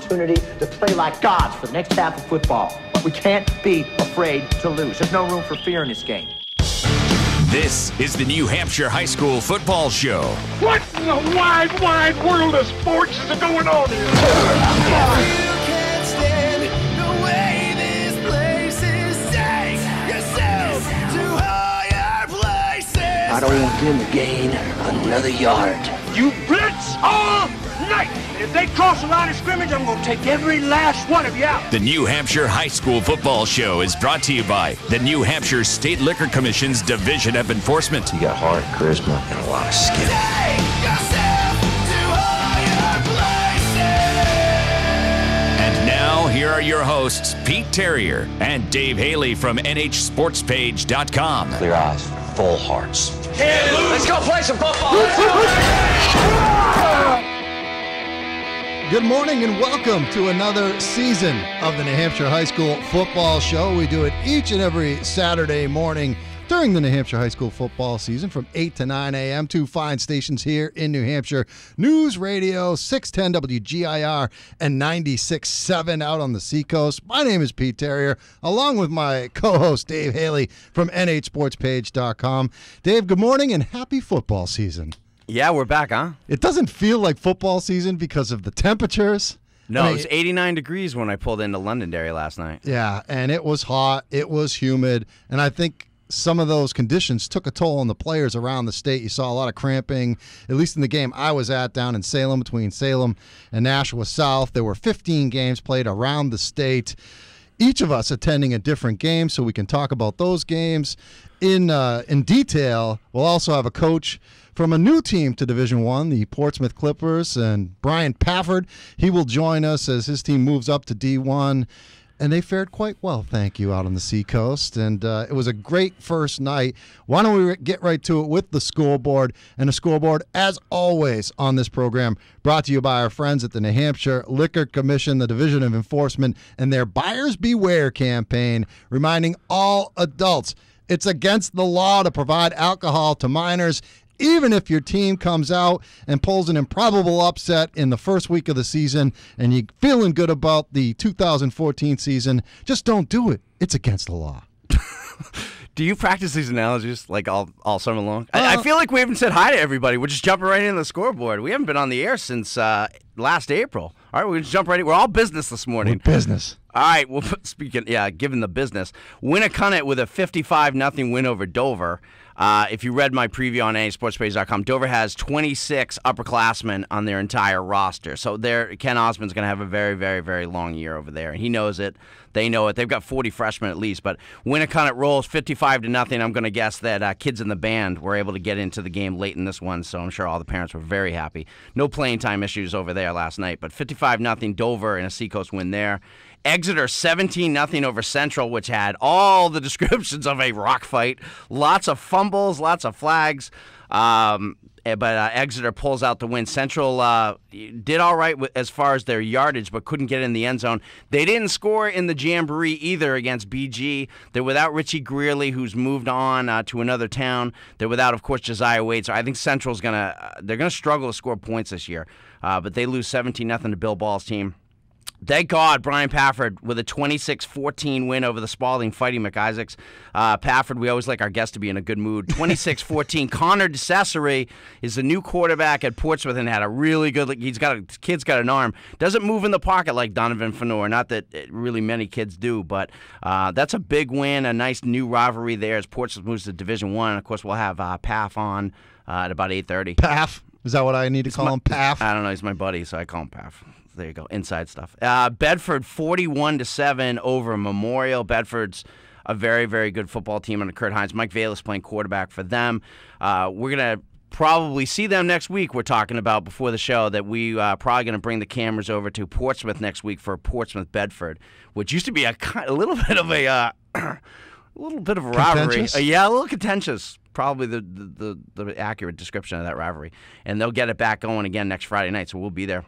opportunity to play like gods for the next half of football. But we can't be afraid to lose. There's no room for fear in this game. This is the New Hampshire High School Football Show. What in the wide, wide world of sports is going on here? I don't want them to gain another yard. You blitz all night. If they cross the line of scrimmage, I'm going to take every last one of you out. The New Hampshire High School Football Show is brought to you by the New Hampshire State Liquor Commission's Division of Enforcement. You got heart, charisma, and a lot of skill. And now, here are your hosts, Pete Terrier and Dave Haley from NHSportsPage.com. Clear eyes, full hearts. Let's go play some football. Good morning and welcome to another season of the New Hampshire High School Football Show. We do it each and every Saturday morning during the New Hampshire High School football season from 8 to 9 a.m. Two fine stations here in New Hampshire. News Radio, 610 WGIR and 96.7 out on the Seacoast. My name is Pete Terrier, along with my co-host Dave Haley from NHSportsPage.com. Dave, good morning and happy football season. Yeah, we're back, huh? It doesn't feel like football season because of the temperatures. No, it was 89 degrees when I pulled into Londonderry last night. Yeah, and it was hot, it was humid, and I think some of those conditions took a toll on the players around the state. You saw a lot of cramping, at least in the game I was at down in Salem, between Salem and Nashua South. There were 15 games played around the state, each of us attending a different game, so we can talk about those games in detail. We'll also have a coach from a new team to Division I, the Portsmouth Clippers, and Brian Pafford. He will join us as his team moves up to D1. And they fared quite well, thank you, out on the Seacoast. And it was a great first night. Why don't we get right to it with the scoreboard? And the scoreboard, as always, on this program, brought to you by our friends at the New Hampshire Liquor Commission, the Division of Enforcement, and their Buyers Beware campaign, reminding all adults it's against the law to provide alcohol to minors. Even if your team comes out and pulls an improbable upset in the first week of the season and you're feeling good about the 2014 season, just don't do it. It's against the law. Do you practice these analogies like all summer long? I feel like we haven't said hi to everybody. We're just jumping right into the scoreboard. We haven't been on the air since last April. All right, we're just jump right in. We're all business this morning. We're business. All right, well, given the business, Winnicott with a 55-0 win over Dover. If you read my preview on NHSportsPage.com, Dover has 26 upperclassmen on their entire roster. So Ken Osmond's going to have a very, very, very long year over there. And he knows it. They know it. They've got 40 freshmen at least. But Winnicott rolls 55-0. I'm going to guess that kids in the band were able to get into the game late in this one. So I'm sure all the parents were very happy. No playing time issues over there last night. But 55-0 Dover and a Seacoast win there. Exeter 17-0 over Central, which had all the descriptions of a rock fight. Lots of fumbles, lots of flags. But Exeter pulls out the win. Central did all right as far as their yardage, but couldn't get in the end zone. They didn't score in the Jamboree either against BG. They're without Richie Greerley, who's moved on to another town. They're without, of course, Josiah Wade. So I think Central's they're gonna struggle to score points this year. But they lose 17-0 to Bill Ball's team. Thank God, Brian Pafford with a 26-14 win over the Spalding Fighting McIsaacs. Pafford, we always like our guests to be in a good mood. 26-14. Connor DeCesare is the new quarterback at Portsmouth and had a really good. Kid's got an arm. Doesn't move in the pocket like Donovan Fenor. Not that really many kids do, but that's a big win. A nice new rivalry there as Portsmouth moves to Division I. Of course, we'll have Paff on at about 8:30. Paff? Is that what I need to call him? Paff? I don't know. He's my buddy, so I call him Paff. There you go. Inside stuff. Bedford 41-7 over Memorial. Bedford's a very, very good football team under Kurt Hines. Mike Vale is playing quarterback for them. We're going to probably see them next week. We're talking about before the show that we probably going to bring the cameras over to Portsmouth next week for Portsmouth-Bedford, which used to be a little bit of a rivalry. Yeah, a little contentious. Probably the accurate description of that rivalry. And they'll get it back going again next Friday night, so we'll be there.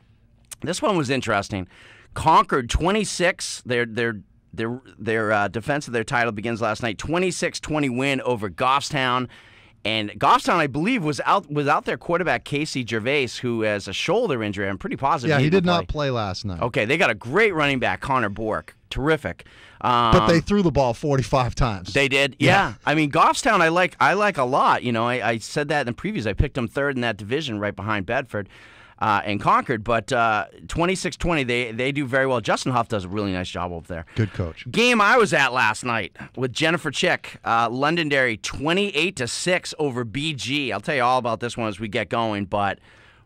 This one was interesting. Concord 26. Their defense of their title begins last night. 26-20 win over Goffstown. And Goffstown, I believe, was out their quarterback, Casey Gervais, who has a shoulder injury. I'm pretty positive. Yeah, he did not play last night. Okay, they got a great running back, Connor Bork. Terrific. But they threw the ball 45 times. They did? Yeah. I mean, Goffstown I like a lot. You know, I said that in the previews. I picked them third in that division right behind Bedford. And Concord, but 26-20, they do very well. Justin Huff does a really nice job over there. Good coach. Game I was at last night with Jennifer Chick, Londonderry 28-6 over BG. I'll tell you all about this one as we get going, but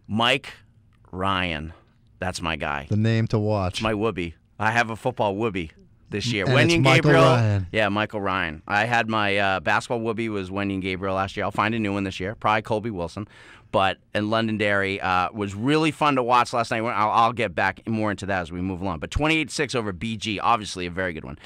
Mike Ryan, that's my guy. The name to watch. It's my whoopee. I have a football whoopee this year. And Wendy it's and Michael Gabriel. Ryan. Yeah, Michael Ryan. I had my basketball whoopee was Wendy and Gabriel last year. I'll find a new one this year. Probably Colby Wilson. But in Londonderry was really fun to watch last night. I'll get back more into that as we move along. But 28-6 over BG, obviously a very good one.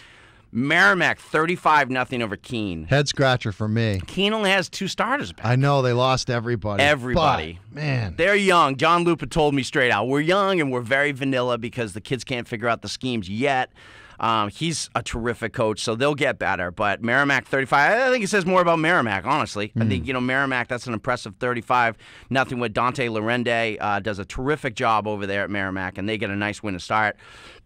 Merrimack 35-0 over Keene. Head scratcher for me. Keene only has 2 starters back. I know they lost everybody. Everybody. But, man. They're young. John Lupa told me straight out, we're young and we're very vanilla because the kids can't figure out the schemes yet. He's a terrific coach, so they'll get better. But Merrimack 35, I think it says more about Merrimack, honestly. I think, Merrimack, that's an impressive 35-0 with Dante Lorende. Does a terrific job over there at Merrimack, and they get a nice win to start.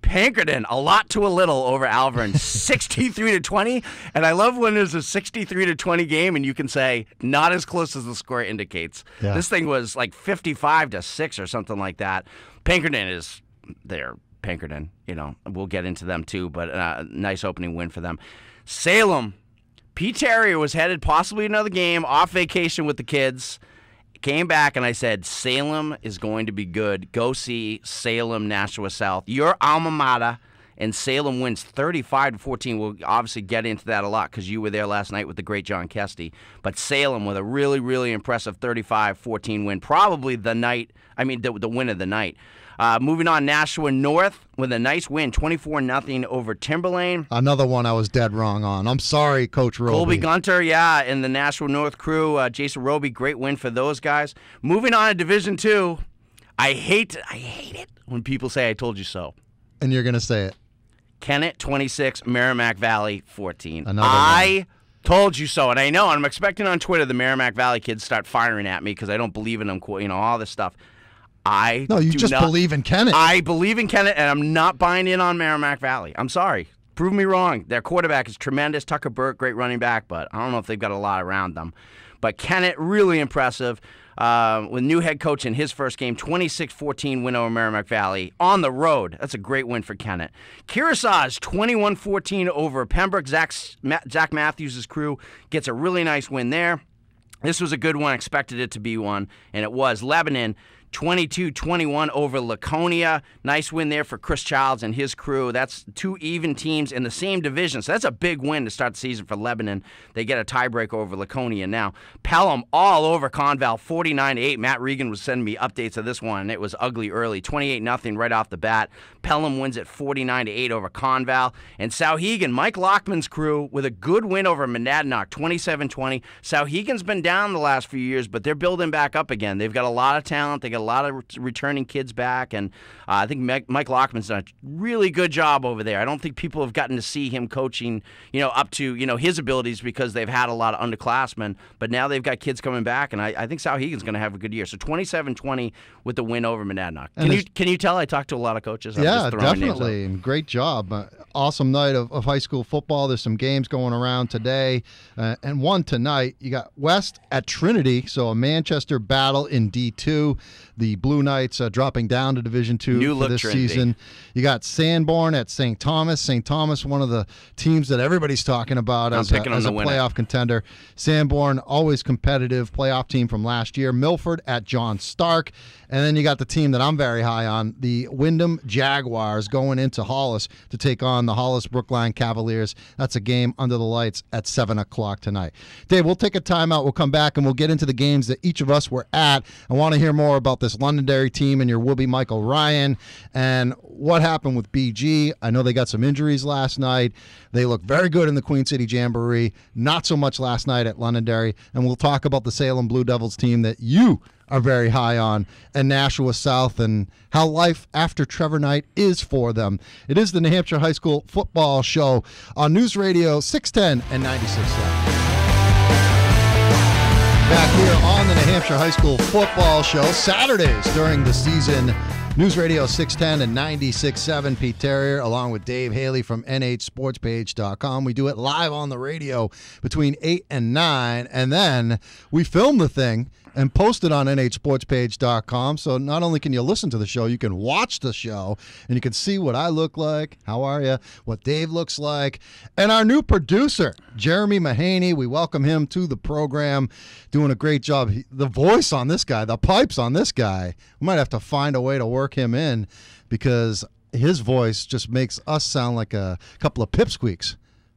Pinkerton, a lot to a little over Alvern, 63-20. And I love when there's a 63-20 game and you can say not as close as the score indicates. Yeah. This thing was like 55-6 or something like that. Pinkerton is there. Pinkerton, we'll get into them too, but a nice opening win for them. Salem, Pete Terrier was headed possibly another game, off vacation with the kids. Came back and I said, Salem is going to be good. Go see Salem, Nashua South. Your alma mater, and Salem wins 35-14. We'll obviously get into that a lot because you were there last night with the great John Kesty. But Salem with a really, really impressive 35-14 win. Probably the win of the night. Moving on, Nashua North with a nice win, 24-0 over Timberlane. Another one I was dead wrong on. I'm sorry, Coach Roby. Colby Gunter, yeah, and the Nashua North crew. Jason Roby, great win for those guys. Moving on to Division II, I hate it when people say I told you so. And you're going to say it. Kennett 26, Merrimack Valley 14. Another one. Told you so, and I know, and I'm expecting on Twitter the Merrimack Valley kids start firing at me because I don't believe in them, all this stuff. You just believe in Kennett. I believe in Kennett, and I'm not buying in on Merrimack Valley. I'm sorry. Prove me wrong. Their quarterback is tremendous. Tucker Burke, great running back, but I don't know if they've got a lot around them. But Kennett, really impressive. With new head coach in his first game, 26-14 win over Merrimack Valley on the road. That's a great win for Kennett. Kearsarge, 21-14 over Pembroke. Zach Matthews' crew gets a really nice win there. This was a good one. Expected it to be one, and it was. Lebanon, 22-21 over Laconia. Nice win there for Chris Childs and his crew. That's 2 even teams in the same division, so that's a big win to start the season for Lebanon. They get a tiebreaker over Laconia now. Pelham all over Conval, 49-8. Matt Regan was sending me updates of this one. It was ugly early, 28-0 right off the bat. Pelham wins at 49-8 over Conval. And Sauhegan, Mike Lockman's crew, with a good win over Monadnock, 27-20. Sauhegan's been down the last few years, but they're building back up again. They've got a lot of talent. They got a lot of returning kids back, and I think Mike Lockman's done a really good job over there. I don't think people have gotten to see him coaching, up to, his abilities because they've had a lot of underclassmen, but now they've got kids coming back, and I think Sauhegan's going to have a good year. So 27-20 with the win over Monadnock. Can you tell I talked to a lot of coaches? Yeah, definitely, and great job. Awesome night of high school football. There's some games going around today, and one tonight. You got West at Trinity, so a Manchester battle in D2. The Blue Knights dropping down to Division II for this season. You got Sanborn at St. Thomas. St. Thomas, one of the teams that everybody's talking about as a playoff contender. Sanborn, always competitive playoff team from last year. Milford at John Stark. And then you got the team that I'm very high on, the Wyndham Jaguars, going into Hollis to take on the Hollis Brookline Cavaliers. That's a game under the lights at 7 o'clock tonight. Dave, we'll take a timeout. We'll come back and we'll get into the games that each of us were at. I want to hear more about this Londonderry team and your would-be Michael Ryan and what happened with BG. I know they got some injuries last night. They look very good in the Queen City Jamboree. Not so much last night at Londonderry. And we'll talk about the Salem Blue Devils team that you are very high on, and Nashua South, and how life after Trevor Knight is for them. It is the New Hampshire High School Football Show on News Radio 610 and 96.7. Back here on the New Hampshire High School Football Show, Saturdays during the season. News Radio 610 and 96.7, Pete Terrier, along with Dave Haley from nhsportspage.com. We do it live on the radio between 8 and 9, and then we film the thing and post it on nhsportspage.com. So not only can you listen to the show, you can watch the show, and you can see what I look like, how are you, what Dave looks like, and our new producer, Jeremy Mahaney. We welcome him to the program, doing a great job. The voice on this guy, the pipes on this guy, we might have to find a way to work him in because his voice just makes us sound like a couple of pipsqueaks.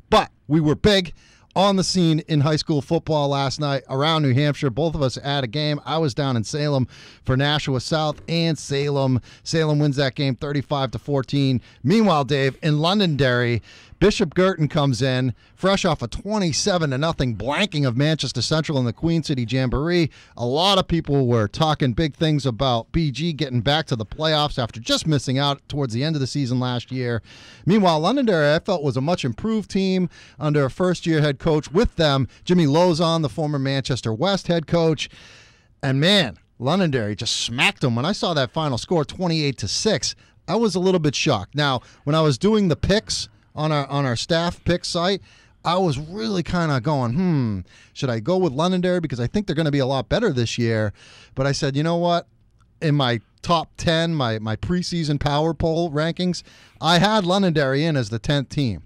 But we were big on the scene in high school football last night around New Hampshire. Both of us at a game. I was down in Salem for Nashua South and Salem. Salem wins that game 35-14. Meanwhile, Dave, in Londonderry, Bishop Girton comes in fresh off a 27-0 blanking of Manchester Central in the Queen City Jamboree. A lot of people were talking big things about BG getting back to the playoffs after just missing out towards the end of the season last year. Meanwhile, Londonderry, I felt, was a much improved team under a first-year head coach with them, Jimmy Lozon, the former Manchester West head coach. And man, Londonderry just smacked them. When I saw that final score, 28-6, I was a little bit shocked. Now, when I was doing the picks on our staff pick site, I was really kind of going, should I go with Londonderry because I think they're going to be a lot better this year? But I said, you know what? In my top 10, my preseason power poll rankings, I had Londonderry in as the 10th team.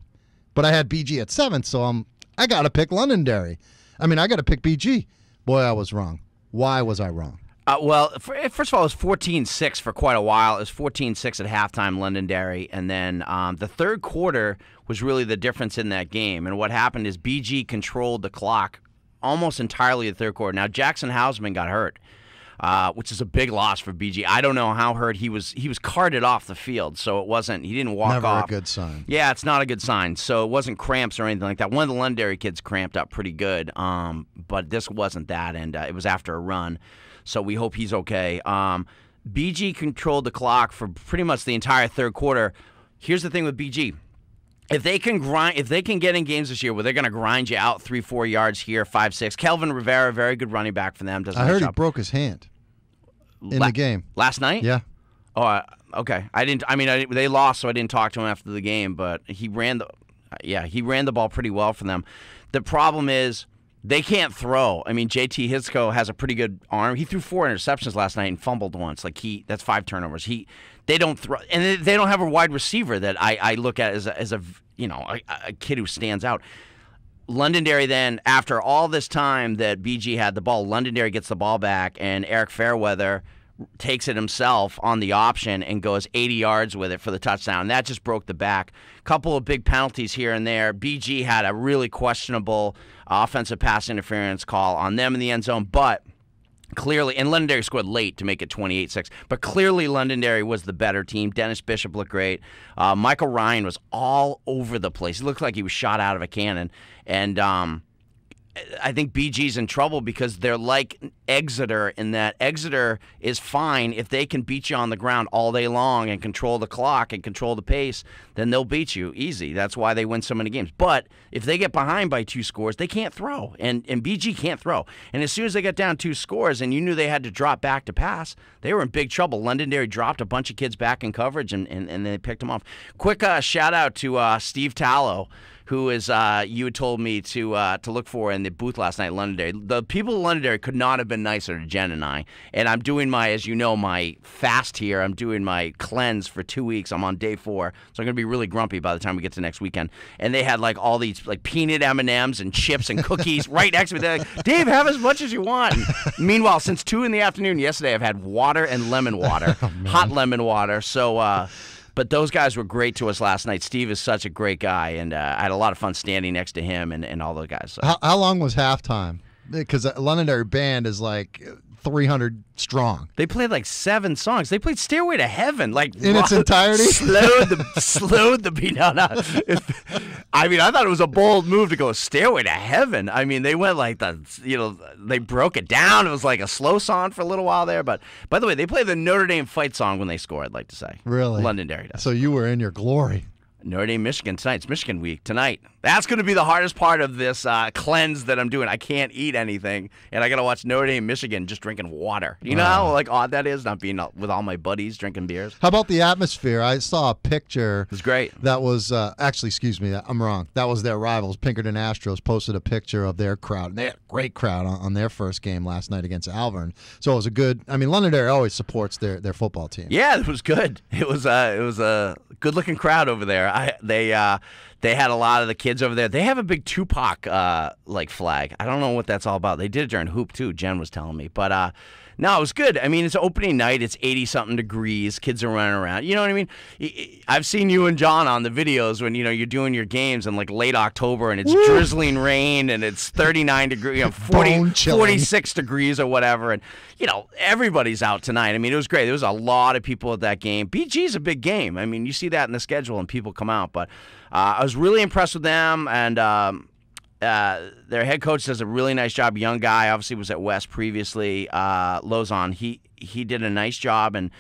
But I had BG at 7th, so I got to pick Londonderry. I mean, I got to pick BG. Boy, I was wrong. Why was I wrong? Well, first of all, it was 14-6 for quite a while. It was 14-6 at halftime, Londonderry. And then the third quarter was really the difference in that game. And what happened is BG controlled the clock almost entirely the third quarter. Now, Jackson Hausman got hurt, which is a big loss for BG. I don't know how hurt. He was carted off the field, so he didn't walk off. Never a good sign. Yeah, it's not a good sign. So it wasn't cramps or anything like that. One of the Londonderry kids cramped up pretty good, but this wasn't that, and it was after a run. So we hope he's okay. BG controlled the clock for pretty much the entire third quarter. Here's the thing with BG. If they can get in games this year where they're going to grind you out 3-4 yards here, 5-6. Kelvin Rivera, very good running back for them. I heard he broke his hand in the game. Last night? Yeah. Oh, okay. They lost, so I didn't talk to him after the game, but he ran the ball pretty well for them. The problem is they can't throw. I mean, JT Hitzko has a pretty good arm. He threw 4 interceptions last night and fumbled once. That's 5 turnovers. They don't throw, and they don't have a wide receiver that I look at as a kid who stands out. Londonderry then, after all this time that BG had the ball, Londonderry gets the ball back, and Eric Fairweather takes it himself on the option and goes 80 yards with it for the touchdown. That just broke the back. Couple of big penalties here and there. BG had a really questionable offensive pass interference call on them in the end zone, but clearly, and Londonderry scored late to make it 28-6, but clearly Londonderry was the better team. Dennis Bishop looked great. Michael Ryan was all over the place. He looked like he was shot out of a cannon. And I think BG's in trouble because they're like Exeter in that Exeter is fine if they can beat you on the ground all day long and control the clock and control the pace, then they'll beat you easy. That's why they win so many games. But if they get behind by 2 scores, they can't throw, and BG can't throw. And as soon as they got down 2 scores and you knew they had to drop back to pass, they were in big trouble. Londonderry dropped a bunch of kids back in coverage, and they picked them off. Quick shout-out to Steve Tallow, who is you had told me to look for in the booth last night, Londonderry. The people of Londonderry could not have been nicer to Jen and I. And I'm doing my fast here. I'm doing my cleanse for 2 weeks. I'm on day 4, so I'm going to be really grumpy by the time we get to next weekend. And they had all these peanut M&Ms and chips and cookies right next to me. They're like, Dave, have as much as you want. And meanwhile, since 2 in the afternoon yesterday, I've had water and lemon water, hot lemon water. So. But those guys were great to us last night. Steve is such a great guy, and I had a lot of fun standing next to him and all those guys. So. How long was halftime? Because Londonderry band is 300 strong. They played 7 songs. They played "Stairway to Heaven" in its entirety. Slowed the beat. No. I thought it was a bold move to go "Stairway to Heaven." I mean, they went they broke it down. It was like a slow song for a little while there. But by the way, they play the Notre Dame fight song when they score. I'd like to say. Really, Londonderry does. So you were in your glory. Notre Dame, Michigan tonight. It's Michigan week tonight. That's going to be the hardest part of this cleanse that I'm doing. I can't eat anything, and I got to watch Notre Dame, Michigan, just drinking water. You know how like odd that is, not being with all my buddies drinking beers. How about the atmosphere? I saw a picture. It was great. That was actually, excuse me, I'm wrong. That was their rivals. Pinkerton Astros posted a picture of their crowd. And they had a great crowd on their first game last night against Alvern. So it was a good. I mean, Londonderry always supports their football team. Yeah, it was good. It was a good looking crowd over there. They had a lot of the kids over there. They have a big Tupac like flag. I don't know what that's all about. They did it during hoop too. Jen was telling me, but no, it was good. I mean, it's opening night. It's 80-something degrees. Kids are running around. You know what I mean? I've seen you and John on the videos when you're doing your games in like late October and it's drizzling rain and it's 39 degrees, 46 degrees or whatever, and everybody's out tonight. I mean, it was great. There was a lot of people at that game. BG's a big game. I mean, you see that in the schedule and people come out, but I was really impressed with them, and their head coach does a really nice job. Young guy, obviously was at West previously. Lozon, he did a nice job. And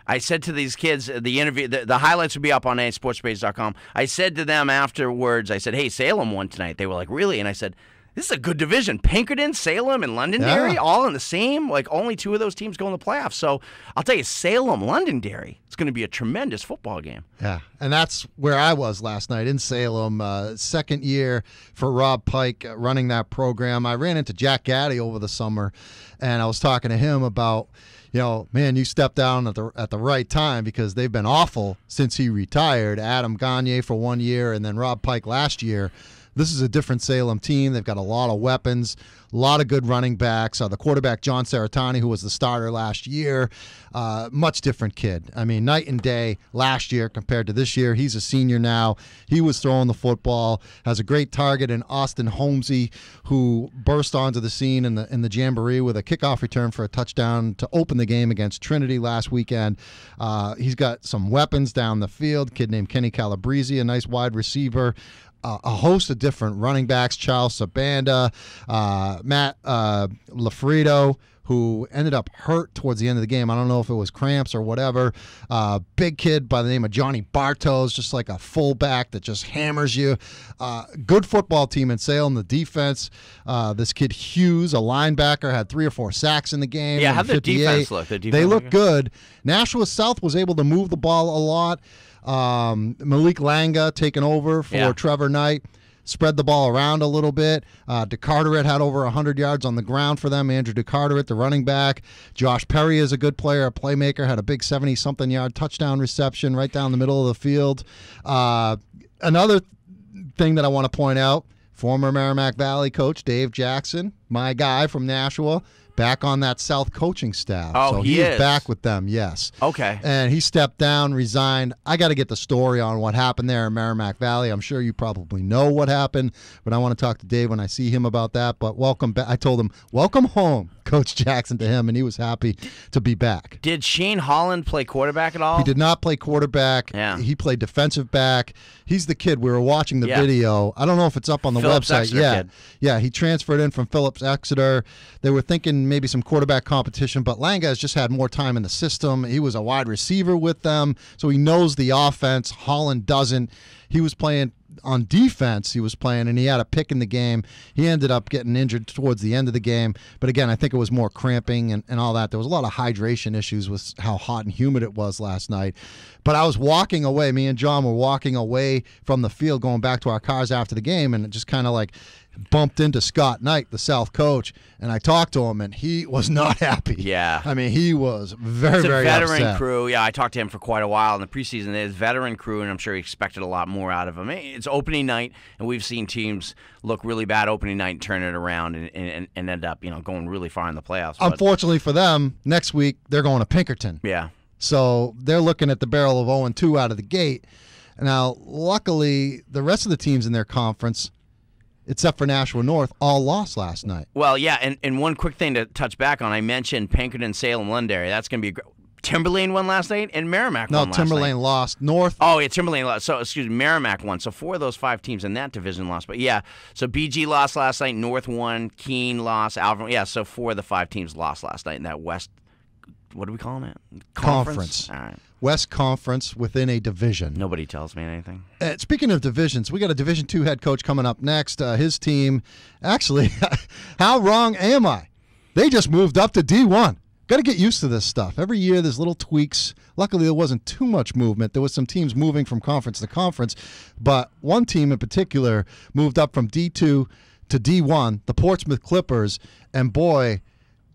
I said to these kids, the interview, the highlights would be up on sportspage.com. I said to them afterwards, I said, "Hey, Salem won tonight." They were like, "Really?" And I said, "This is a good division. Pinkerton, Salem, and Londonderry, all in the same. Like only two of those teams go in the playoffs." So I'll tell you, Salem, Londonderry, it's going to be a tremendous football game. Yeah, and that's where I was last night in Salem. Second year for Rob Pike running that program. I ran into Jack Gaddy over the summer, and I was talking to him about, man, you stepped down at the right time because they've been awful since he retired. Adam Gagne for 1 year, and then Rob Pike last year. This is a different Salem team. They've got a lot of weapons, a lot of good running backs. The quarterback, John Saratani, who was the starter last year, much different kid. I mean, night and day last year compared to this year. He's a senior now. He was throwing the football, has a great target in Austin Holmesy, who burst onto the scene in the Jamboree with a kickoff return for a touchdown to open the game against Trinity last weekend. He's got some weapons down the field. Kid named Kenny Calabrese, a nice wide receiver. A host of different running backs, Charles Sabanda, Matt Lafredo, who ended up hurt towards the end of the game. I don't know if it was cramps or whatever. Big kid by the name of Johnny Bartos, just like a fullback that just hammers you. Good football team in Salem. The defense, this kid Hughes, a linebacker, had 3 or 4 sacks in the game. Yeah, how'd the defense look? They look good. Nashua South was able to move the ball a lot. Malik Langa taking over for Trevor Knight, spread the ball around a little bit. DeCarteret had over 100 yards on the ground for them. Andrew DeCarteret, the running back. Josh Perry is a good player, a playmaker, had a big 70-something yard touchdown reception right down the middle of the field. Another thing that I want to point out, former Merrimack Valley coach Dave Jackson, my guy from Nashua, back on that South coaching staff. Oh, so he is back with them, yes. Okay. And he stepped down, resigned. I got to get the story on what happened there in Merrimack Valley. I'm sure you probably know what happened, but I want to talk to Dave when I see him about that. But welcome back. I told him, welcome home, Coach Jackson, to him, and he was happy to be back. Did Shane Holland play quarterback at all? He did not play quarterback. Yeah. He played defensive back. He's the kid. We were watching the video. I don't know if it's up on the website. Exeter kid. Yeah, he transferred in from Phillips Exeter. They were thinking maybe some quarterback competition, but Langa has just had more time in the system. He was a wide receiver with them, so he knows the offense. Holland doesn't. He was playing on defense, and he had a pick in the game. He ended up getting injured towards the end of the game. But again, I think it was more cramping and all that. There was a lot of hydration issues with how hot and humid it was last night. But I was walking away. Me and John were walking away from the field, going back to our cars after the game, and it just kind of like bumped into Scott Knight, the South coach, and I talked to him, and he was not happy. Yeah. I mean, he was very, very upset. It's a veteran crew. Yeah, I talked to him for quite a while in the preseason. It's a veteran crew, and I'm sure he expected a lot more out of him. It's opening night, and we've seen teams look really bad opening night and turn it around and end up, going really far in the playoffs. Unfortunately for them, next week they're going to Pinkerton. Yeah. So they're looking at the barrel of 0-2 out of the gate. Now, luckily, the rest of the teams in their conference, except for Nashua North, all lost last night. Well, yeah, and one quick thing to touch back on, I mentioned Pinkerton, Salem, Londonderry. That's going to be great. Timberlane won last night, and Merrimack won last night. No, Timberlane lost. North. Oh, yeah, Timberlane lost. So, Merrimack won. So 4 of those 5 teams in that division lost. But, yeah, so BG lost last night, North won, Keene lost, Alvin. Yeah, so 4 of the 5 teams lost last night in that West. What do we call that? Conference. All right. West Conference within a division. Nobody tells me anything. Speaking of divisions, we got a Division II head coach coming up next. His team, actually, how wrong am I? They just moved up to D1. Got to get used to this stuff. Every year there's little tweaks. Luckily, there wasn't too much movement. There was some teams moving from conference to conference, but one team in particular moved up from D2 to D1, the Portsmouth Clippers, and boy,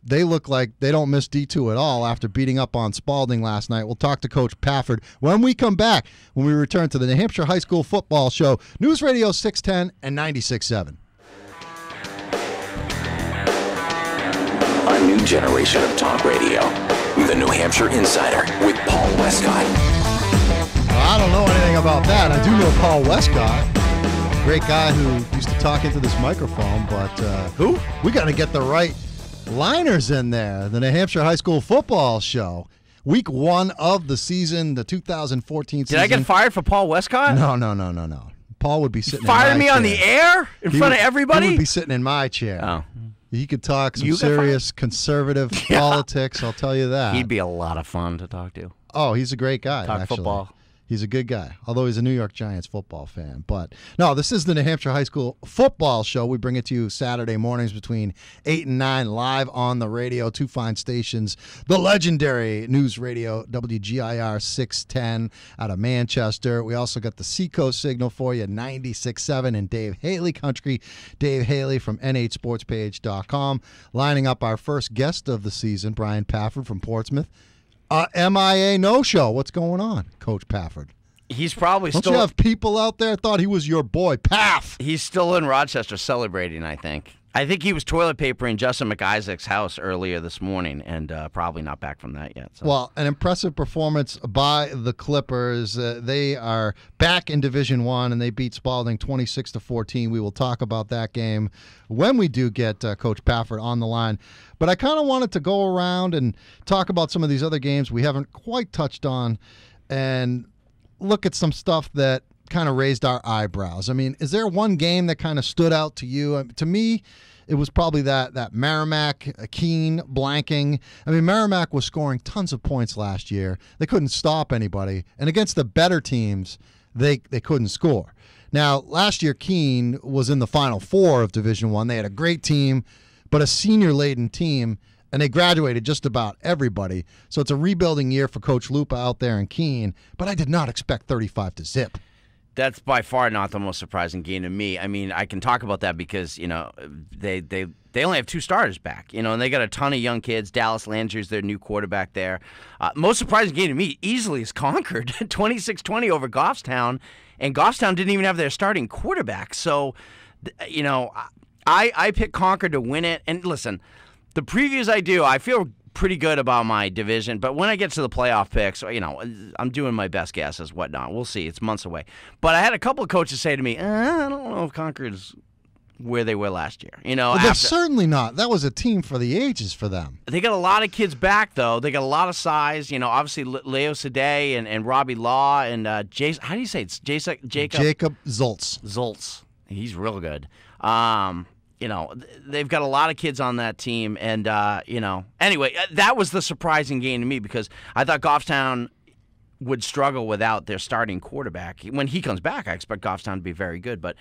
they look like they don't miss D2 at all after beating up on Spalding last night. We'll talk to Coach Pafford when we come back, when we return to the New Hampshire High School Football Show, News Radio 610 and 96.7. A new generation of talk radio. The New Hampshire Insider with Paul Westcott. Well, I don't know anything about that. I do know Paul Westcott. Great guy who used to talk into this microphone, but Who? We got to get the right liners in there. The New Hampshire High School Football Show. Week 1 of the season, the 2014 season. Did I get fired for Paul Westcott? No. Paul would be sitting Fired in my me chair. on the air in front of everybody? He would be sitting in my chair. Oh. He could talk some You got serious conservative politics, I'll tell you that. He'd be a lot of fun to talk to. Oh, he's a great guy, Talk actually. football. He's a good guy, although he's a New York Giants football fan. But no, this is the New Hampshire High School Football Show. We bring it to you Saturday mornings between 8 and 9, live on the radio, 2 fine stations. The legendary News Radio, WGIR 610 out of Manchester. We also got the Seacoast signal for you, 96.7 in Dave Haley country. Dave Haley from nhsportspage.com. Lining up our first guest of the season, Brian Pafford from Portsmouth. MIA no-show. What's going on, Coach Pafford? He's probably Don't still. you have people out there thought he was your boy, Paff? He's still in Rochester celebrating, I think. I think he was toilet papering Justin McIsaac's house earlier this morning, and probably not back from that yet. So. Well, an impressive performance by the Clippers. They are back in Division I, and they beat Spalding 26-14. We will talk about that game when we do get Coach Pafford on the line. But I kind of wanted to go around and talk about some of these other games we haven't quite touched on and look at some stuff that kind of raised our eyebrows. I mean, is there one game that kind of stood out to you? To me, it was probably that Merrimack, Keene blanking. I mean, Merrimack was scoring tons of points last year. They couldn't stop anybody. And against the better teams, they couldn't score. Now, last year, Keene was in the Final Four of Division I. They had a great team, but a senior-laden team, and they graduated just about everybody. So it's a rebuilding year for Coach Lupa out there in Keene, but I did not expect 35-0. That's by far not the most surprising game to me. I mean, I can talk about that because, you know, they only have 2 starters back, you know, and they got a ton of young kids. Dallas Landry's their new quarterback there. Most surprising game to me easily is Concord, 26-20 over Goffstown, and Goffstown didn't even have their starting quarterback. So, you know, I picked Concord to win it. And listen, the previews I do, I feel pretty good about my division, but when I get to the playoff picks, you know, I'm doing my best guesses, whatnot. We'll see. It's months away. But I had a couple of coaches say to me, I don't know if Concord's where they were last year. You know, Well, they're certainly not. That was a team for the ages for them. They got a lot of kids back, though. They got a lot of size. You know, obviously Leo Sadeh and Robbie Law and Jason. How do you say it? Jacob Zoltz. Zoltz. He's real good. You know, they've got a lot of kids on that team. And, you know, anyway, that was the surprising game to me because I thought Goffstown would struggle without their starting quarterback. When he comes back, I expect Goffstown to be very good. But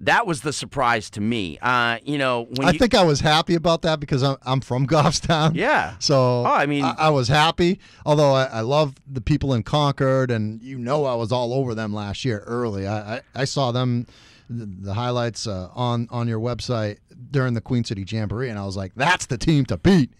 that was the surprise to me. You know, when I think I was happy about that because I'm from Goffstown. Yeah. So I mean, I was happy, although I love the people in Concord, and you know I was all over them last year early. I saw them, the highlights on your website during the Queen City Jamboree, and I was like, that's the team to beat.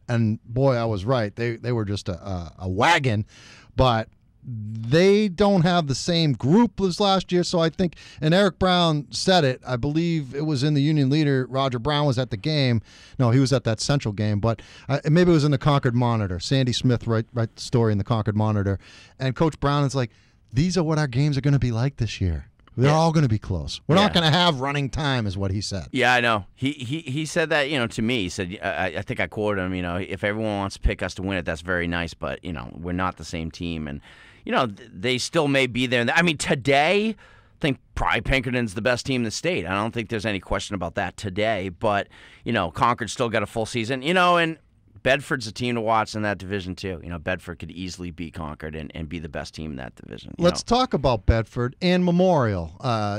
And boy, I was right. They were just a wagon, but they don't have the same group as last year. So I think, and Eric Brown said it, I believe it was in the Union Leader. Roger Brown was at the game. No, he was at that Central game, but maybe it was in the Concord Monitor. Sandy Smith wrote the story in the Concord Monitor. And Coach Brown is like, these are what our games are going to be like this year. They're all going to be close. We're not going to have running time, is what he said. Yeah, I know. He said that, you know, to me. He said, I think I quoted him, you know, if everyone wants to pick us to win it, that's very nice, but, you know, we're not the same team. And, you know, they still may be there. I mean, today, I think probably Pinkerton's the best team in the state. I don't think there's any question about that today. But, you know, Concord still got a full season. You know, and Bedford's a team to watch in that division too. Bedford could easily beat Concord and be the best team in that division. Let's talk about Bedford and Memorial.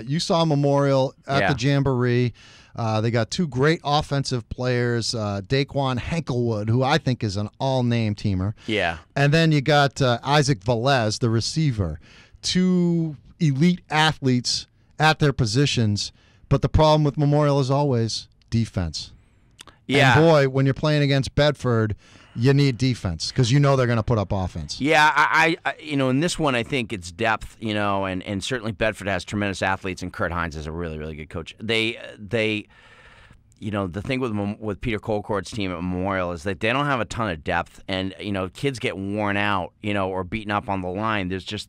You saw Memorial at the Jamboree. They got 2 great offensive players, Daquan Henkelwood, who I think is an all-name teamer. Yeah. And then you got Isaac Velez, the receiver. 2 elite athletes at their positions. But the problem with Memorial is always defense. Yeah. And boy, when you're playing against Bedford, you need defense because they're going to put up offense. Yeah, I in this one, I think it's depth, and certainly Bedford has tremendous athletes, and Kurt Hines is a really, really good coach. They the thing with Peter Colcord's team at Memorial is that they don't have a ton of depth, and kids get worn out, or beaten up on the line.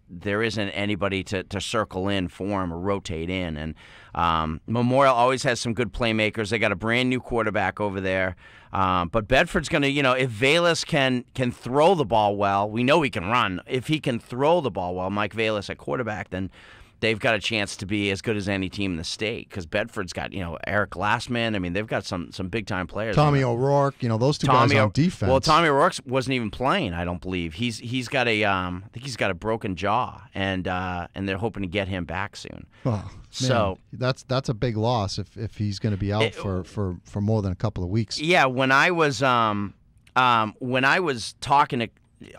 There isn't anybody to circle in for them or rotate in, and Memorial always has some good playmakers. They got a brand new quarterback over there, but Bedford's going to, if Valus can throw the ball well, we know he can run. If he can throw the ball well, Mike Valus at quarterback, then they've got a chance to be as good as any team in the state because Bedford's got, Eric Glassman. I mean, they've got some big-time players. Tommy O'Rourke, those 2 guys on defense. Well, Tommy O'Rourke wasn't even playing, I don't believe. He's got I think he's got a broken jaw, and they're hoping to get him back soon. Oh, so that's a big loss if he's going to be out for more than a couple of weeks. Yeah, when I was talking to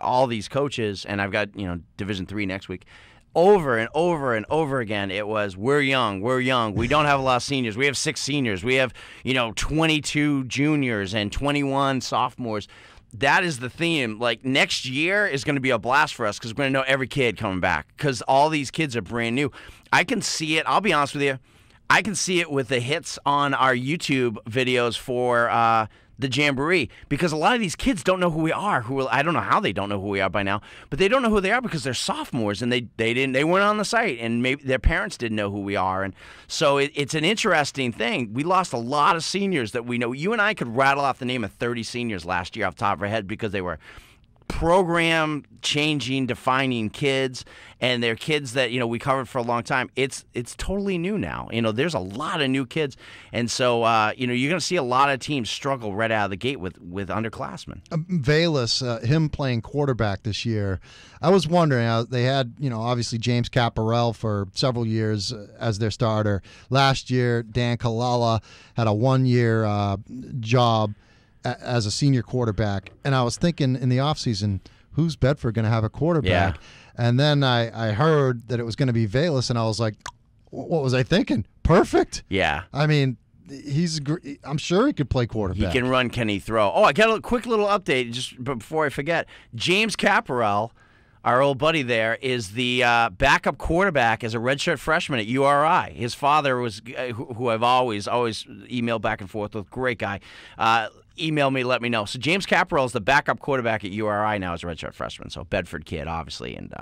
all these coaches, and I've got Division III next week. Over and over and over again, it was, we're young. We don't have a lot of seniors. We have 6 seniors. We have, 22 juniors and 21 sophomores. That is the theme. Like, next year is going to be a blast for us because we're going to know every kid coming back because all these kids are brand new. I can see it. I'll be honest with you. I can see it with the hits on our YouTube videos for the Jamboree because a lot of these kids don't know who we are. I don't know how they don't know who we are by now, but they don't know who they are because they're sophomores and they weren't on the site and maybe their parents didn't know who we are. And so it's an interesting thing. We lost a lot of seniors that we know. You and I could rattle off the name of 30 seniors last year off the top of our head because they were program changing, defining kids, and they're kids that we covered for a long time. It's totally new now. There's a lot of new kids, and so you're going to see a lot of teams struggle right out of the gate with underclassmen. Valus, him playing quarterback this year, I was wondering. They had obviously James Caparell for several years as their starter. Last year, Dan Kalala had a 1-year job as a senior quarterback, and I was thinking in the offseason, who's Bedford going to have a quarterback? Yeah. And then I heard that it was going to be Valus, and I was like, what was I thinking? Perfect. Yeah. I mean, I'm sure he could play quarterback. He can run, can he throw? Oh, I got a quick little update just before I forget. James Caparell, our old buddy there, is the backup quarterback as a redshirt freshman at URI. His father was, who I've always emailed back and forth with, great guy, email me, let me know. So James Caparell is the backup quarterback at URI now as a redshirt freshman. So Bedford kid, obviously, and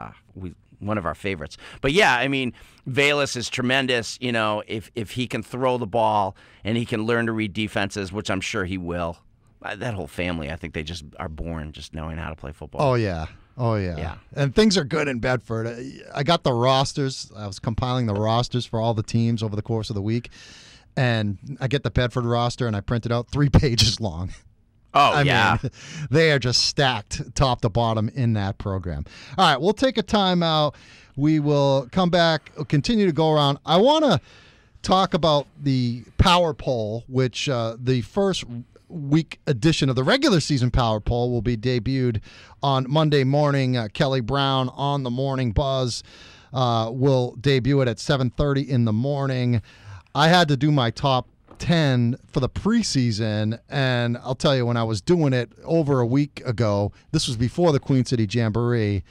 one of our favorites. But yeah, I mean, Valus is tremendous. If he can throw the ball and he can learn to read defenses, which I'm sure he will. That whole family, I think they just are born just knowing how to play football. Oh yeah. Yeah. And things are good in Bedford. I got the rosters. I was compiling the rosters for all the teams over the course of the week. And I get the Bedford roster, and I print it out 3 pages long. Oh, I mean, they are just stacked top to bottom in that program. All right, we'll take a timeout. We will come back, continue to go around. I want to talk about the Power Poll, which the first week edition of the regular season Power Poll will be debuted on Monday morning. Kelly Brown on the Morning Buzz will debut it at 7:30 in the morning. I had to do my top 10 for the preseason, and I'll tell you, when I was doing it over a week ago, this was before the Queen City Jamboree,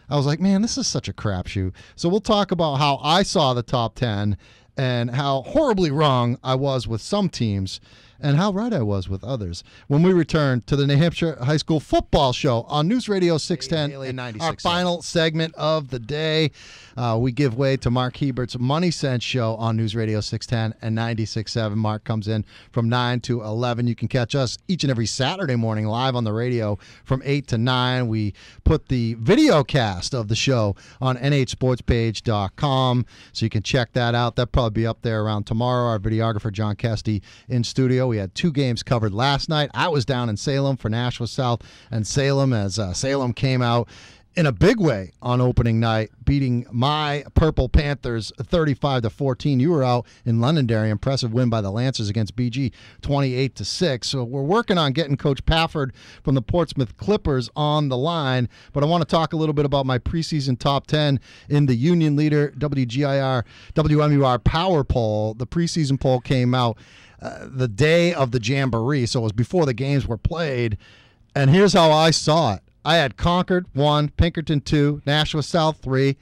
I was like, man, this is such a crapshoot. So we'll talk about how I saw the top 10 and how horribly wrong I was with some teams and how right I was with others when we return to the New Hampshire High School Football Show on News Radio 610, our final segment of the day. We give way to Mark Hebert's Money Sense Show on News Radio 610 and 96.7. Mark comes in from 9 to 11. You can catch us each and every Saturday morning live on the radio from 8 to 9. We put the video cast of the show on nhsportspage.com, so you can check that out. That'll probably be up there around tomorrow. Our videographer, John Kesty, in studio. We had 2 games covered last night. I was down in Salem for Nashua South and Salem as Salem came out in a big way on opening night, beating my Purple Panthers 35-14. You were out in Londonderry. Impressive win by the Lancers against BG, 28-6. So we're working on getting Coach Pafford from the Portsmouth Clippers on the line. But I want to talk a little bit about my preseason top 10 in the Union Leader WGIR WMUR Power Poll. The preseason poll came out the day of the Jamboree, so it was before the games were played. And here's how I saw it. I had Concord 1, Pinkerton 2, Nashua South 3.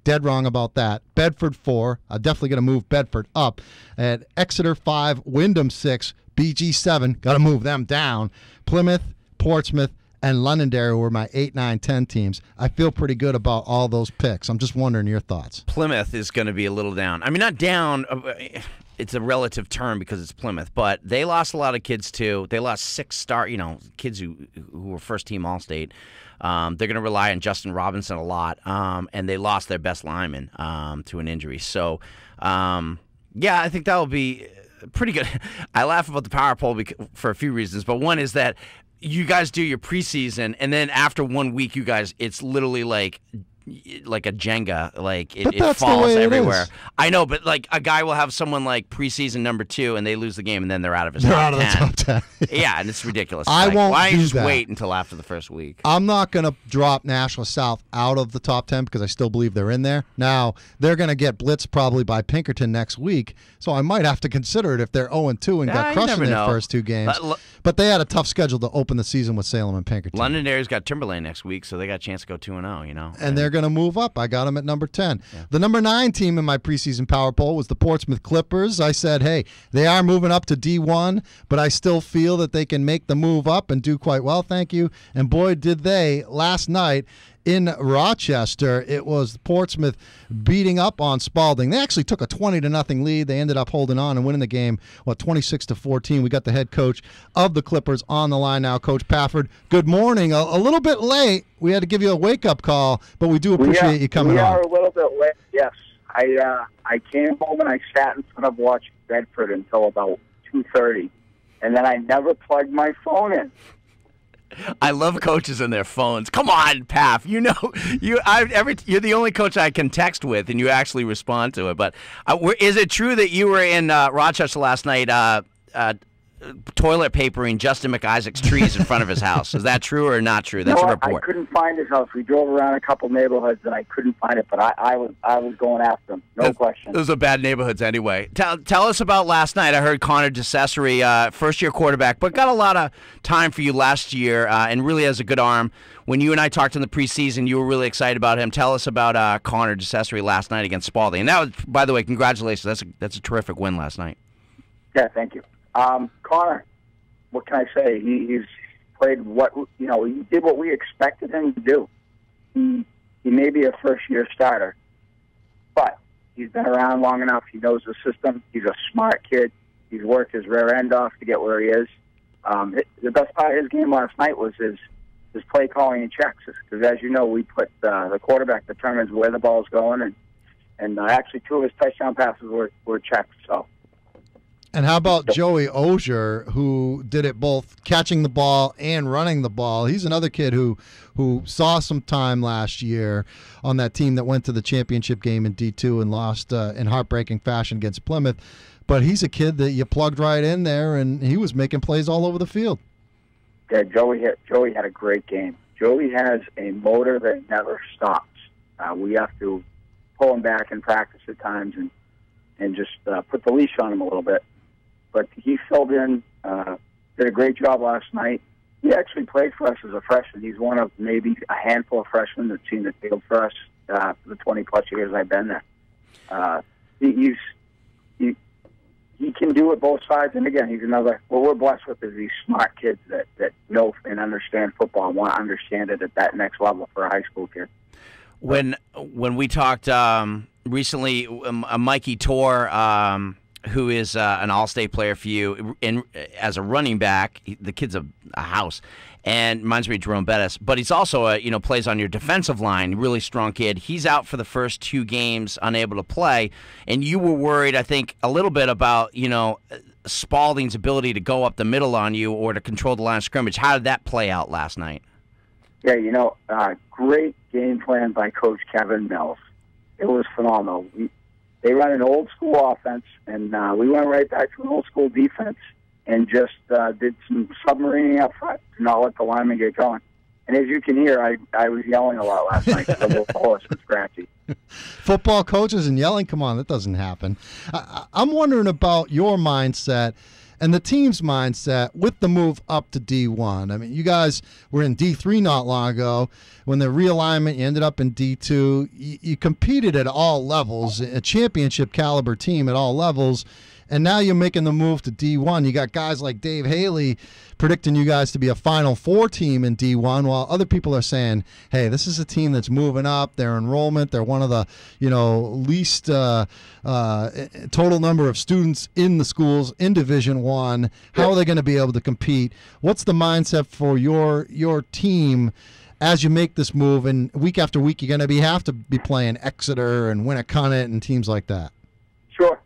Dead wrong about that. Bedford 4. I'm definitely going to move Bedford up. I had Exeter 5, Wyndham 6, BG 7. Got to move them down. Plymouth, Portsmouth, and Londonderry were my 8, 9, 10 teams. I feel pretty good about all those picks. I'm just wondering your thoughts. Plymouth is going to be a little down. I mean, not down. It's a relative term because it's Plymouth, but they lost a lot of kids too. They lost 6 kids who were first-team All-State. They're going to rely on Justin Robinson a lot, and they lost their best lineman to an injury. So, I think that will be pretty good. I laugh about the power poll for a few reasons, but one is that you guys do your preseason, and then after 1 week, you guys, it's literally like a Jenga, like it falls everywhere. I know, but like a guy will have someone like preseason number 2 and they lose the game and then they're out of his top 10. The top 10. Yeah, and it's ridiculous. I won't why do just that. Wait until after the first week? I'm not going to drop Nashua South out of the top 10 because I still believe they're in there. Now, they're going to get blitzed probably by Pinkerton next week, so I might have to consider it if they're 0-2 and got crushed in their first 2 games. But they had a tough schedule to open the season with Salem and Pinkerton. Londonderry's got Timberlane next week, so they got a chance to go 2-0, you know. And they're going to move up. I got them at number 10. Yeah. The number 9 team in my preseason power poll was the Portsmouth Clippers. I said, hey, they are moving up to D1, but I still feel that they can make the move up and do quite well, thank you. And boy, did they last night in Rochester. It was Portsmouth beating up on Spalding. They actually took a 20-0 lead. They ended up holding on and winning the game, 26-14. We got the head coach of the Clippers on the line now, Coach Pafford. Good morning. A little bit late. We had to give you a wake-up call, but we do appreciate you coming on. We are a little bit late, yes. I came home and I sat in front of watching Bedford until about 2:30, and then I never plugged my phone in. I love coaches and their phones. Come on, Paff. You know, you're the only coach I can text with, and you actually respond to it. But is it true that you were in Rochester last night toilet papering Justin McIsaac's trees in front of his house? Is that true or not true? That's a report. I couldn't find his house. We drove around a couple neighborhoods, and I couldn't find it, but I was going after him. No question. Those are bad neighborhoods anyway. Tell us about last night. I heard Connor DeCesare, first-year quarterback, but got a lot of time for you last year and really has a good arm. When you and I talked in the preseason, you were really excited about him. Tell us about Connor DeCesare last night against Spalding. And that was, by the way, congratulations. That's a terrific win last night. Yeah, thank you. Connor, what can I say? He's played he did what we expected him to do. He may be a first-year starter, but he's been around long enough. He knows the system. He's a smart kid. He's worked his rear end off to get where he is. The best part of his game last night was his play calling and checks. Because as you know, we put the quarterback determines where the ball's going, and actually 2 of his touchdown passes were checks. So. And how about Joey Ozier, who did it both catching the ball and running the ball? He's another kid who saw some time last year on that team that went to the championship game in D2 and lost in heartbreaking fashion against Plymouth. But he's a kid that you plugged right in there, and he was making plays all over the field. Yeah, Joey had a great game. Joey has a motor that never stops. We have to pull him back in practice at times and just put the leash on him a little bit. But he filled in, did a great job last night. He actually played for us as a freshman. He's one of maybe a handful of freshmen that's seen the field for us for the 20-plus years I've been there. He can do it both sides. And, again, he's another – what we're blessed with is these smart kids that know and understand football and want to understand it at that next level for a high school kid. When we talked recently, Mikey Torr who is an all-state player for you, as a running back. The kid's a house. and reminds me of Jerome Bettis. But he's also plays on your defensive line, really strong kid. He's out for the first 2 games, unable to play, and you were worried, I think, a little bit about Spalding's ability to go up the middle on you or to control the line of scrimmage. How did that play out last night? Yeah, great game plan by Coach Kevin Mills. It was phenomenal. They run an old school offense, and we went right back to an old school defense and just did some submarining up front to not let the linemen get going. And as you can hear, I was yelling a lot last night because the horse was scratchy. Football coaches and yelling? Come on, that doesn't happen. I'm wondering about your mindset and the team's mindset with the move up to D1. I mean, you guys were in D3 not long ago. When the realignment, you ended up in D2. You competed at all levels, a championship caliber team at all levels, and now you're making the move to D1. You got guys like Dave Haley predicting you guys to be a Final Four team in D1, while other people are saying, hey, this is a team that's moving up. Their enrollment, they're one of the least total number of students in the schools in Division I. How are they going to be able to compete? What's the mindset for your team as you make this move? And week after week, you're going to have to be playing Exeter and Winnicott and teams like that. Sure.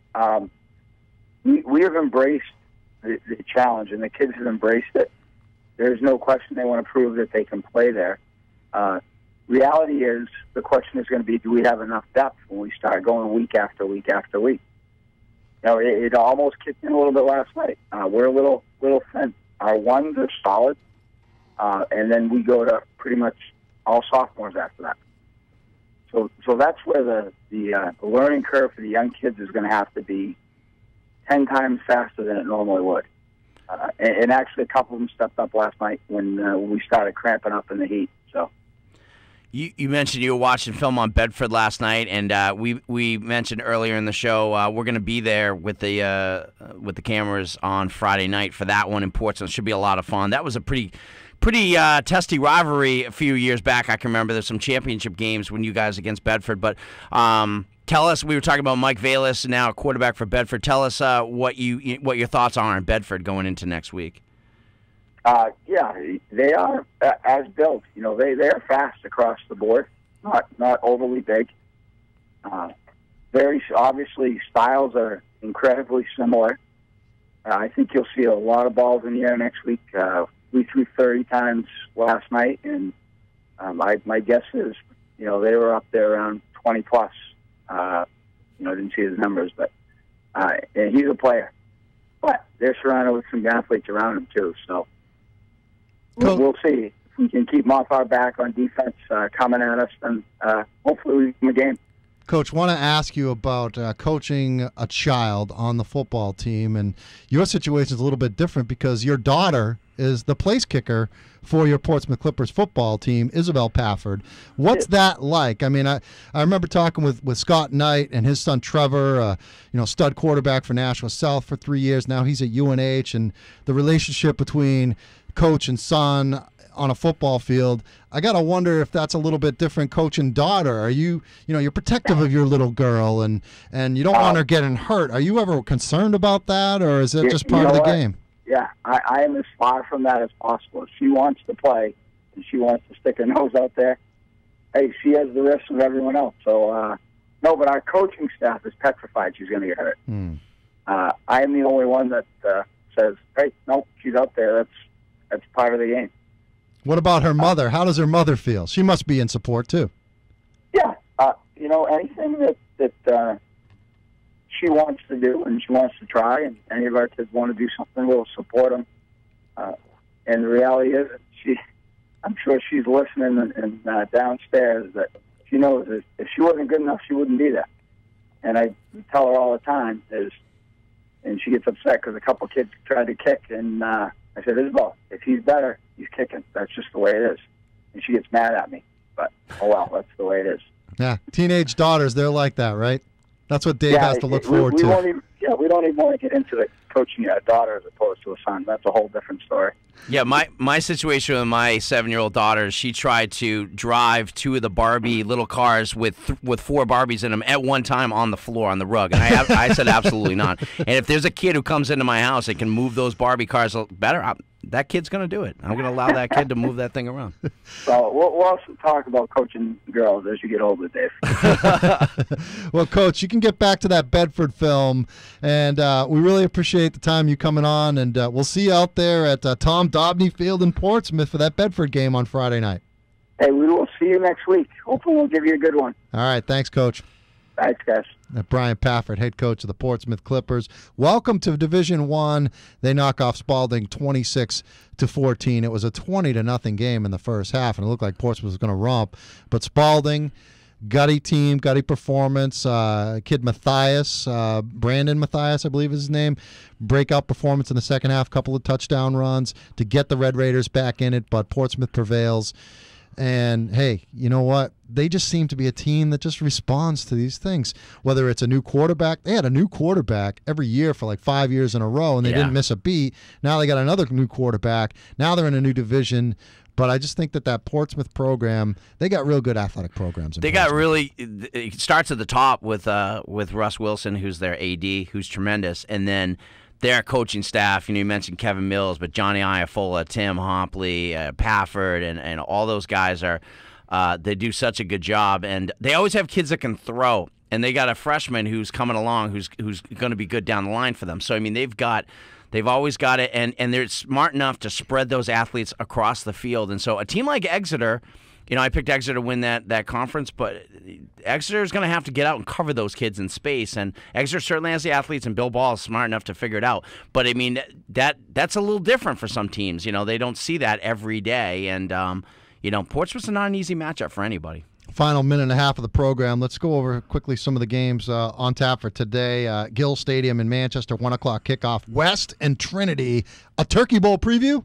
We have embraced the challenge, and the kids have embraced it. There's no question they want to prove that they can play there. Reality is, the question is going to be, do we have enough depth when we start going week after week after week? It almost kicked in a little bit last night. We're a little thin. Our ones are solid, and then we go to pretty much all sophomores after that. So that's where the learning curve for the young kids is going to have to be 10 times faster than it normally would. And actually, a couple of them stepped up last night when we started cramping up in the heat. So, you mentioned you were watching film on Bedford last night, and we mentioned earlier in the show we're going to be there with the cameras on Friday night for that one in Portsmouth. It should be a lot of fun. That was a pretty testy rivalry a few years back. I can remember there's some championship games when you guys against Bedford, but. Tell us, we were talking about Mike Valis, now a quarterback for Bedford. Tell us what your thoughts are on Bedford going into next week. Yeah, they are as built. They are fast across the board, not overly big. Very obviously, styles are incredibly similar. I think you'll see a lot of balls in the air next week. We threw 30 times last night, and my guess is, they were up there around 20 plus. Didn't see his numbers, but and he's a player. But they're surrounded with some athletes around him too, so we'll see if we can keep them off our back on defense coming at us, and hopefully we win the game. Coach, want to ask you about coaching a child on the football team, and your situation is a little bit different because your daughter is the place kicker for your Portsmouth Clippers football team, Isabel Pafford. What's that like? I mean, I remember talking with Scott Knight and his son Trevor, stud quarterback for Nashville South for 3 years. Now he's at UNH, and the relationship between coach and son on a football field. I got to wonder if that's a little bit different, coach and daughter. Are you're protective of your little girl, and you don't want her getting hurt. Are you ever concerned about that, or is it just part of the game? Yeah, I am as far from that as possible. If she wants to play and she wants to stick her nose out there, hey, she has the risk of everyone else. So, no, but our coaching staff is petrified she's going to get hurt. I am the only one that says, hey, no, she's out there. That's part of the game. What about her mother? How does her mother feel? She must be in support, too. Yeah. Anything that she wants to do and she wants to try, and any of our kids want to do something, we'll support them. And the reality is, I'm sure she's listening and downstairs that she knows that if she wasn't good enough, she wouldn't be there. And I tell her all the time, and she gets upset because a couple kids tried to kick, and I said, Isabel, if he's better, he's kicking. That's just the way it is. And she gets mad at me. But, oh well, that's the way it is. Yeah, teenage daughters, they're like that, right? That's what Dave has to look forward to. Yeah, we don't even want to get into the coaching a daughter as opposed to a son. That's a whole different story. Yeah, my situation with my 7-year-old daughter, she tried to drive 2 of the Barbie little cars with 4 Barbies in them at one time on the floor, on the rug. And I said absolutely not. And if there's a kid who comes into my house and can move those Barbie cars better, that kid's going to do it. I'm going to allow that kid to move that thing around. So we'll also talk about coaching girls as you get older, Dave. Well, Coach, you can get back to that Bedford film, and we really appreciate the time you coming on, and we'll see you out there at Tom Dobney Field in Portsmouth for that Bedford game on Friday night. Hey, we will see you next week. Hopefully we'll give you a good one. All right, thanks, Coach. Thanks, guys. Brian Pafford, head coach of the Portsmouth Clippers. Welcome to Division I. They knock off Spalding 26-14. It was a 20-0 game in the first half, and it looked like Portsmouth was going to romp. But Spalding, gutty team, gutty performance. Kid Matthias, Brandon Matthias, I believe is his name. Breakout performance in the second half, couple of touchdown runs to get the Red Raiders back in it, but Portsmouth prevails. And, hey, you know what? They just seem to be a team that just responds to these things. Whether it's a new quarterback. They had a new quarterback every year for like 5 years in a row, and they didn't miss a beat. Now they got another new quarterback. Now they're in a new division. But I just think that Portsmouth program, they got real good athletic programs. They got really – it starts at the top with Russ Wilson, who's their AD, who's tremendous, and then – their coaching staff, you mentioned Kevin Mills, but Johnny Iafola, Tim Hopley, Pafford, and all those guys they do such a good job. And they always have kids that can throw. And they got a freshman who's coming along who's going to be good down the line for them. So, I mean, they've always got it, and they're smart enough to spread those athletes across the field. And so a team like Exeter – I picked Exeter to win that conference, but Exeter is going to have to get out and cover those kids in space. And Exeter certainly has the athletes, and Bill Ball is smart enough to figure it out. But, I mean, that's a little different for some teams. They don't see that every day. And, Portsmouth's not an easy matchup for anybody. Final minute and a half of the program. Let's go over quickly some of the games on tap for today. Gill Stadium in Manchester, 1 o'clock kickoff. West and Trinity. A Turkey Bowl preview?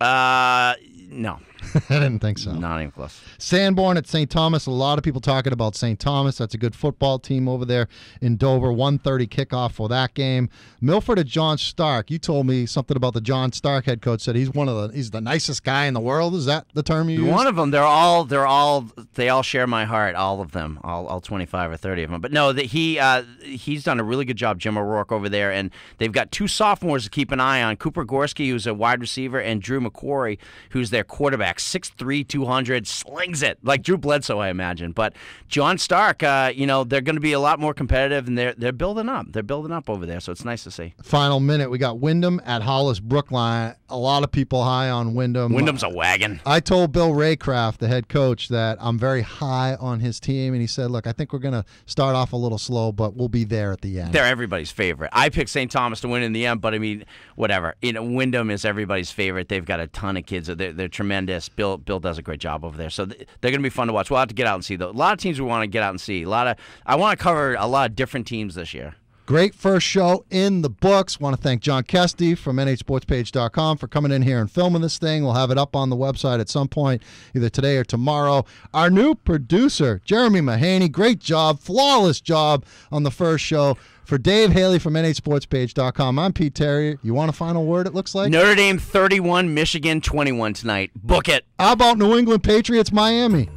No. I didn't think so. Not even close. Sanborn at St. Thomas. A lot of people talking about St. Thomas. That's a good football team over there in Dover. 1:30 kickoff for that game. Milford at John Stark. You told me something about the John Stark head coach. Said he's the nicest guy in the world. Is that the term you use? One of them. They all share my heart. All of them. All 25 or 30 of them. But no, he's done a really good job. Jim O'Rourke over there, and they've got 2 sophomores to keep an eye on. Cooper Gorski, who's a wide receiver, and Drew McQuarrie, who's their quarterback. 6'3", 200, slings it like Drew Bledsoe, I imagine. But John Stark, they're going to be a lot more competitive, and they're building up. They're building up over there, so it's nice to see. Final minute, we got Wyndham at Hollis Brookline. A lot of people high on Wyndham. Wyndham's a wagon. I told Bill Raycraft, the head coach, that I'm very high on his team, and he said, look, I think we're going to start off a little slow, but we'll be there at the end. They're everybody's favorite. I picked St. Thomas to win in the end, but, I mean, whatever. Wyndham is everybody's favorite. They've got a ton of kids. They're tremendous. Bill does a great job over there. So they're going to be fun to watch. We'll have to get out and see, though. A lot of teams we want to get out and see. I want to cover a lot of different teams this year. Great first show in the books. Want to thank John Kesty from nhsportspage.com for coming in here and filming this thing. We'll have it up on the website at some point, either today or tomorrow. Our new producer, Jeremy Mahaney, great job, flawless job on the first show. For Dave Haley from nhsportspage.com, I'm Pete Terrier. You want a final word, it looks like? Notre Dame 31, Michigan 21 tonight. Book it. How about New England Patriots, Miami?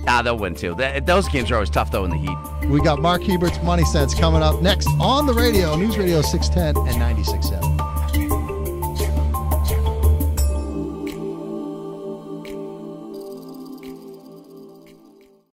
They'll win, too. Those games are always tough, though, in the heat. We got Mark Hebert's Money Sense coming up next on the radio, News Radio 610 and 96.7.